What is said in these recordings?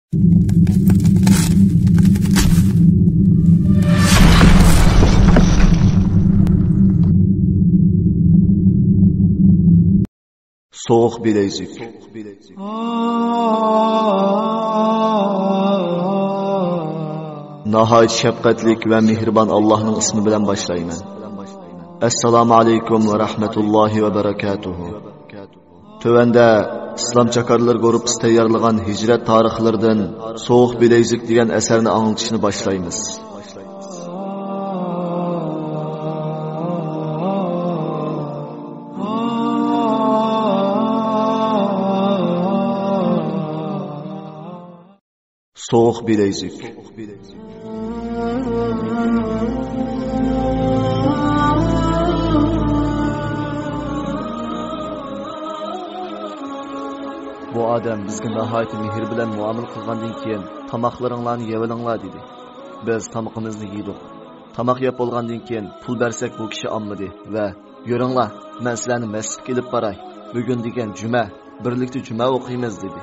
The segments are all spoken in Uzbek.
Soğuk bilezik. Nahayet şefkatlik ve mihriban Allah'ın ismi bilen başlayman. Esselamu aleyküm ve rahmetullahi ve berekatuhu. Tövende İslam çakarlar grup tayyorlagan hicret tarixlaridan Soğuk bilezik degan eserini anlatışını başlaymiz. Soğuk bilezik. Bu adam bizga nahayet mehr bilan muomala qilgandan keyin tamoqlaringlarni yevilinglar dedi. Biz tamoqimizni yedik. Tamoq yeb bo'lgandan keyin pul bersak bu kishi olmadi va "Yuringlar, men sizlarni masjidga olib boray. Bugun degan juma, birlikda juma o'qiymiz" dedi.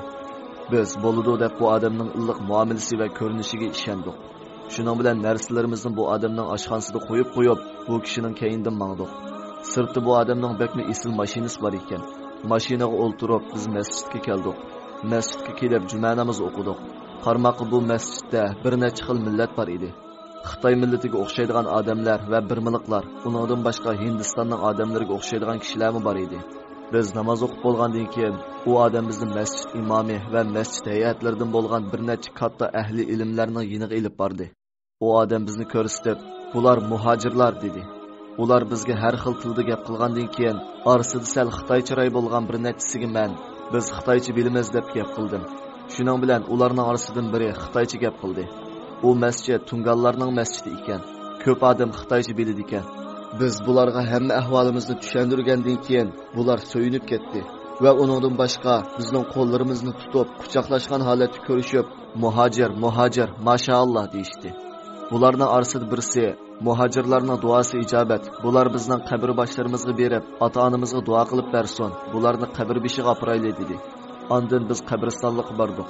Biz bo'ludi deb bu odamning illiq muomalasi va ko'rinishiga ishondik. Shuning bilan narsalarimizni bu odamning oshxonasida qo'yib, bu kishining keyindan mangdik. Sirtda bu odamning bekmi esil mashinasi bor ekan. Mashinaga o'ltirib biz masjidga keldik. Masjidga kelib juma namozi o'qidik. Qarmoqi bu masjidda bir necha xil millat bor edi. Xitoy millatiga o'xshaydigan odamlar va birmiliklar, uningdan boshqa Hindistonning odamlariga o'xshaydigan kishilarmi bor edi. Biz namoz o'qib bo'lgandan keyin u odam bizni masjid imomi va masjid hayatlaridan bo'lgan bir necha katta ahli ilmlarning yiniga ilib bordi. U odam bizni ko'rsatib, "Bular muhojirlar" dedi. Ular bizga har xil tilda gap qilgandan keyin orasida sal xitoycha ray bo'lgan bir nechasiga men "Biz xitoycha bilamiz" deb gap qildim. Shuning bilan ularning orasidan biri xitoycha gap qildi. U masjid tungallarning masjidi ekan. Ko'p odam xitoycha biladi ekan. Biz bularga hamma ahvolimizni tushundirgandan keyin bular so'yinib ketdi va uningdan boshqa bizning qo'llarimizni tutib, quchoqlashgan holatda ko'rishib, "Muhojir, muhojir, mashaalloh" deyishdi. Bularning orasida birisi "Muhojirlarning duosi ijobat. Bular bizning qabr boshlarimizga berib, ota-onamizga duo qilib bersin. Bularni qabr beshiga oprayli" dedi. Ondan biz qabristonlikqa bordik.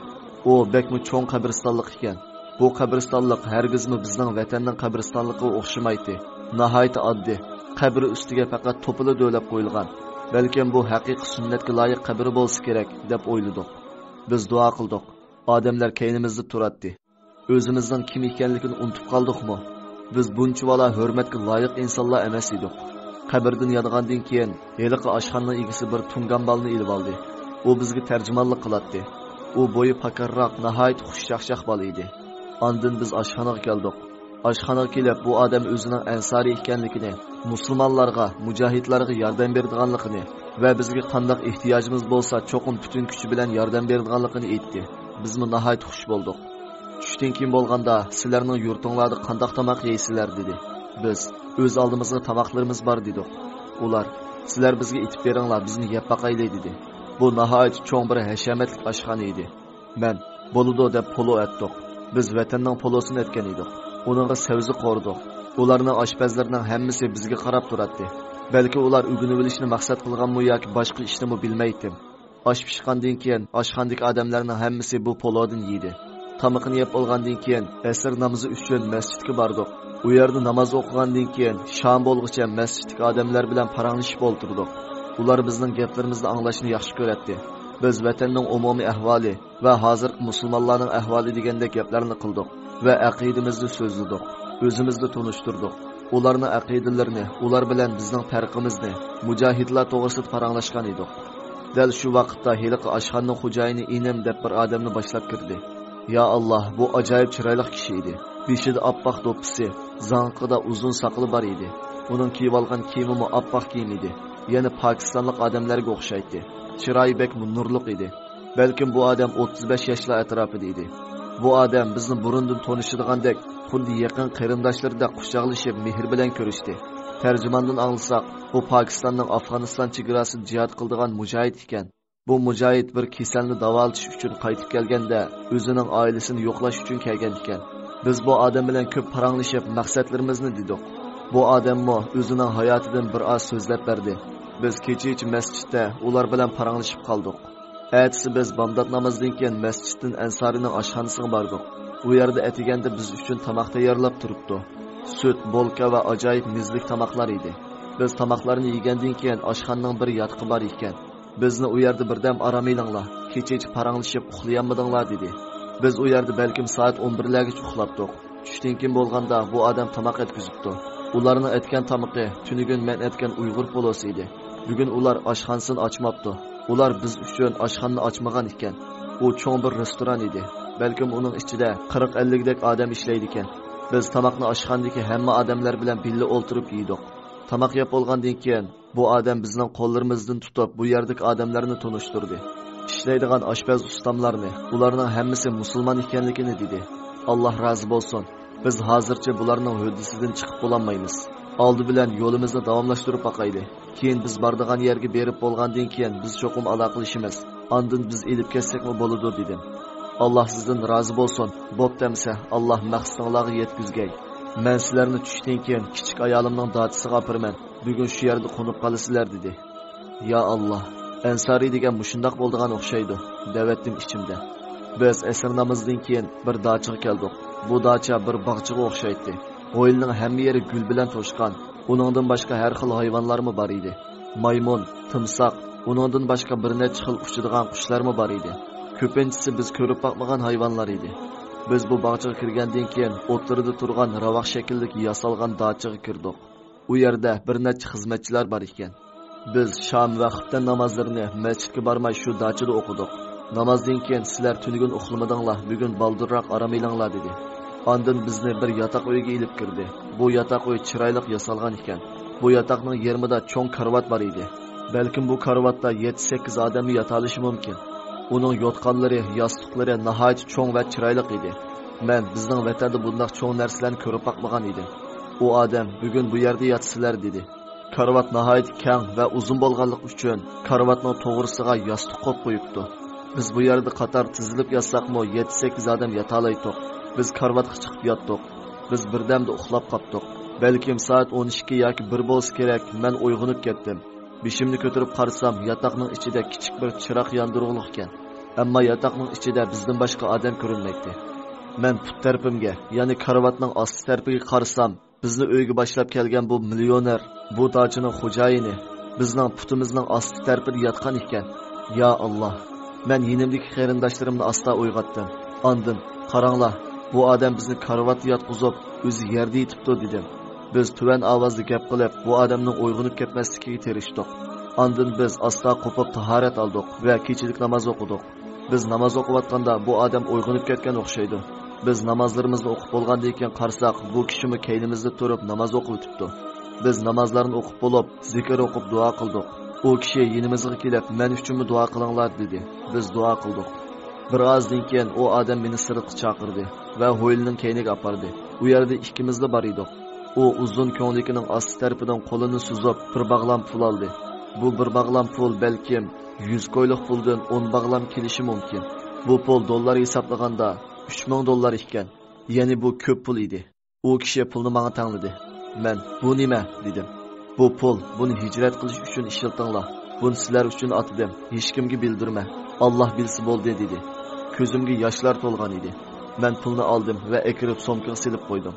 U bekmi cho'ng qabristonlik ekan. Bu qabristonlik hargizmi bizning vatanning qabristonligiga o'xshamaydi. Nihoyat oddiy. Qabri ustiga faqat to'pila do'lab qo'yilgan. Balkim bu haqiqiy sunnatga loyiq qabr bo'lsa kerak deb o'yladik. Biz duo qildik. Odamlar keynimizda turadi. O'zimizning kim ekanligini unutib qoldikmi? Biz bunchavala hurmatga loyiq insonlar emas edik. Qabrdan yongandan keyin heliqi oshxonaning egasi bir tungambalni ilib oldi. U bizga tarjimonlik qiladi. U bo'yi pakarroq, nihoyat xushchaqchaq bola edi. Ondan biz oshxonaga keldik. Oshxonaga kelib bu odam o'zining ansori ekanligini, musulmonlarga, mujohidlarga yordam beradiganligini va bizga qanday ehtiyojimiz bo'lsa, cho'qim butun kuchi bilan yordam beradiganligini aytdi. Biz nihoyat xush bo'ldik. Tushdan keyin bo'lganda, sizlarning yurtinglarda qanday tamoq yeysizlar dedi. Biz o'z oldimizga tamoqlarimiz bor dedik. Ular, sizlar bizga aytib beringlar, bizni yeb baqayli dedi. Bu nihoyat cho'ng bir hashamatli oshxona edi. Men "Bo'ludi" deb polo etdik. Biz vatanning polosini etgan edik. Uningga savzi qo'rdik. Ularning oshpazlarining hammasi bizga qarab turadi. Balki ular o'rganib olishni maqsad qilganmi yoki boshqa ishnimi bilmaydim. Osh pishgandan keyin oshxonadagi odamlarning hammasi bu polodan yeydi. Tamoqni yeb olgandan keyin asr namozi uchun masjidga bordik. U yerda namoz o'qigandan keyin shom bo'lguncha masjiddagi odamlar bilan paranglashib o'tirdik. Ular bizning gaplarimizni anglashni yaxshi ko'radi. Biz vatanning umumiy ahvoli va hozir musulmonlarning ahvoli degandek gaplarni qildik va aqidamizni so'zladik. O'zimizni tunishtirdik. Ularning aqidalarini, ular bilan bizning farqimizni, mujohidlar to'g'risida paranglashgan edik. Dal shu vaqtda heliqi oshxonaning xo'jayini inim deb bir odamni boshlab kirdi. Ya Allah, bu ajoyib chiroyli kishi edi. Beshida oppoq do'ppisi, zanqida uzun soqoli bor edi. Uning kiyib olgan kiyimi oppoq kiyim edi. Yana Pokistonlik odamlarga o'xshaydi. Chiroyi bek nurliq edi. Balkim bu odam 35 yoshlar atrofida edi. Bu odam bizni burundan tanishdigandek, xuddi yaqin qarindoshlardek quchoqlashib, mehr bilan ko'rishdi. Tarjimondan anglasak, bu Pokistonning Afg'oniston chegarasida jihad qildigan mujohid ekan. Bu mujohid bir kasalni davolash uchun qaytib kelganda, o'zining oilasini yo'qlash uchun kelgan ekan. Biz bu odam bilan ko'p paranglashib, maqsadlarimizni dedik. Bu odammo o'zining hayotidan bir oz so'zlab berdi. Biz kecha masjidda ular bilan paranglashib qoldik. Ertesi biz bomdod namozidan keyin masjiddan Ansarining oshxonasiga bordik. U yerda atiganda biz uchun tamoq tayyorlab turibdi. Süt, bolka va ajoyib mizlik tamoqlar edi. Biz tamoqlarni yegandan keyin oshxonaning bir yotiqi bor ekan. Bizni u yerda birdam aramayinglar, kecha paranglashib uxlayolmadinglar dedi. Biz u yerda balkim soat 11largacha uxlabdik. Tushdan keyin bo'lganda bu odam tamoq etkizibdi. Ularning aytgan tamoqi tunigun men aytgan Uyg'ur polosi edi. Bugun ular oshxonasini ochmabdi. Ular biz uchun oshxonani ochmagan ekan. U cho'ng bir restoran edi. Balkim uning ichida 40-50 dek odam ishlaydi ekan. Biz tamoqni oshxonadagi hamma odamlar bilan birga o'ltirib yedik. Tamoq yeb bo'lgandan keyin bu odam bizning qo'llarimizdan tutib bu yerdagi odamlarni tanishtirdi. Ishlaydigan oshpaz ustamlarni, ularning hammasi musulmon ekanligini dedi. Alloh rozi bo'lsin. Biz hozircha bularning hudisidan chiqib bo'lmaymiz. Oldi bilan yo'limizni davomlashtirib boqayli. Keyin biz boradigan yerga berib bo'lgandan keyin biz cho'qim aloqalashamiz. Ondan biz elib ketsakmi bo'ladi dedim. Alloh sizdan rozi bo'lsin. Bo'ptamsa Alloh maqsadingizga yetkizgay. Men sizlarni tushdan keyin kichik ayolimning dotisiga opirman. Bugun shu yerda qo'nib qolasizlar dedi. Ya Alloh, Ansari degan mushundoq bo'ldigan o'xshaydi. Davatdim ichimda. Biz asr namozidan keyin bir dachaga keldik. Bu dacha bir bog'chaga o'xshaydi. O'yinning hamma yeri gul bilan to'shqan. Uningdan boshqa har xil hayvonlarmi bor edi. Maymun, timsoq, uningdan boshqa bir necha xil uchadigan qushlarmi bor edi. Ko'pinchisi biz ko'rib boqmagan hayvonlar edi. Biz bu bog'chaga kirgandan keyin o'tirida turgan ravoq shakllik yasalgan dachaga kirdik. U yerda bir necha xizmatchilar bor ekan. Biz shom va xuftan namozlarini masjidga bormay shu dachada o'qidik. Namozdan keyin sizlar tunigun uxlamadinglar, bugun baldirroq aramayinglar dedi. Ondan bizni bir yotoq uyga ilib kirdi. Bu yotoq uy chiroyli yasalgan ekan. Bu yotoqning yermida cho'ng karvat bor edi. Balkim bu karvatda 7-8 odam yota olishi mumkin. Uning yotqanlari, yostiqlari nihoyat cho'ng va chiroyli edi. Men bizning vatanda bunday cho'ng narsalarni ko'rib boqmagan edim. U odam bugun bu yerda yotsizlar dedi. Karvat nihoyat keng va uzun bo'lganligi uchun karvatning to'g'risiga yostiq qo'yib qo'yibdi. Biz bu yerda qator tizilib yotsaqmi 7-8 odam yota olaydik. Biz karvatga chiqib yotdik. Biz birdamda uxlab qoldik. Balkim soat 12 yoki 1 bo'lsa kerak, men uyg'onib ketdim. Beshimni ko'tarib qarsam, yotoqning ichida kichik bir chiroq yondirilgan ekan. Ammo yotoqning ichida bizdan boshqa odam ko'rinmaydi. Men put tarafimga, ya'ni karvatning osti tarafiga qarsam, bizni uyga boshlab kelgan bu millioner, bu dachining xo'jayini bizning putimizning osti tarafida yotgan ekan. Ya Alloh, men yinimdagi qarindoshlarimni asta uyg'otdim. Ondan qaranglar, bu odam bizni karvatga yotqizib, o'zi yerda yotibdi dedim. Biz tuvan ovozda gap qilib, bu odamning uyg'onib ketmasligiga tirishdik. Ondan biz asta qo'pib tahorat oldik va kechilik namoz o'qidik. Biz namoz o'qiyotganda bu odam uyg'onib ketgan o'xshaydi. Biz namozlarimizni o'qib bo'lgandan keyin qarsak, bu kishimi keynimizda turib namoz o'qiyotibdi. Biz namozlarni o'qib bo'lib, zikr o'qib duo qildik. U kishi yinimizga kelib, "Men uchunmi duo qilinglar" dedi. Biz duo qildik. Bir ozdan keyin u odam meni sirtga chaqirdi va ho'yilning keyniga opardi. U yerda ikkimizda bor edik. U uzun ko'nglikining osti tarafidan qo'lini suzib, bir bog'lam pul oldi. Bu bir bog'lam pul balkim 100 ko'yliq puldan 10 bog'lam kelishi mumkin. Bu pul dollar hisoblaganda 3000 dollar ekan. Ya'ni bu ko'p pul edi. U kishi pulni menga tangladi. Men, "Bu nima?" dedim. "Bu pul, buni hijrat qilish uchun ishlatinglar. Buni sizlar uchun atdim. Hech kimga bildirma. Alloh bilsa bo'ldi" dedi. Ko'zimga yoshlar to'lgan edi. Men pulni oldim va ekirib somkaga silib qo'ydim.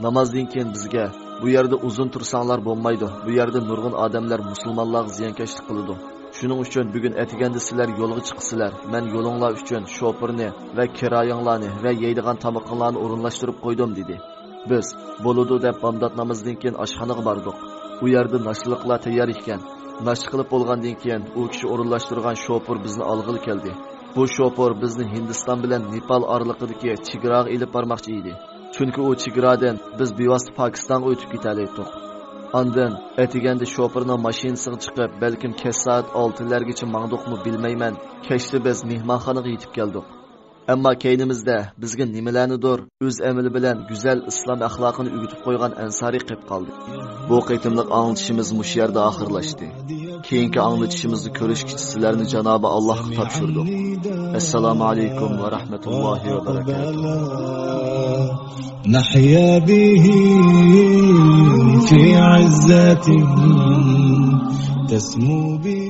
Namozdan keyin bizga, "Bu yerda uzun tursanglar bo'lmaydi. Bu yerda nurg'un odamlar musulmonlarga ziyonkashlik qiladi. Shuning uchun bugun atiganda sizlar yo'lga chiqsizlar. Men yo'linglar uchun shofirni va kiroyinglarni va yeydigan tamoqlarni o'rinlashtirib qo'ydim" dedi. Biz bo'ludi deb bomdod namozidan keyin oshxonaga bordik. U yerda nashliqlar tayyor ekan. Nash qilib bo'lgandan keyin u kishi o'rinlashtirgan shofir bizni olg'il keldi. Bu shofir bizni Hindiston bilan Nepal oraliqidagi chegaraga ilib bormoqchi edi. Chunki u chegaradan biz bevosita Pokistonga o'tib ketalaydik. Ondan atiganda shofirning mashinasiga chiqib, balkim kech soat 6largacha mangduqmi bilmayman. Kechda biz mehmonxonaga yetib keldik. Ammo keynimizda bizga nimalarnidir o'z amali bilan go'zal islom axloqini o'rgatib qo'ygan Ansari qilib qoldi. Bu qitimliq anglitishimiz mush yerda oxirlashdi. Keyingi anglitishimizni ko'rishgacha sizlarni Janobi Allohga topshirdik. Assalomu alaykum va rahmatullohi va barakatuh. Nahya bihi fi izzatin tasmu bi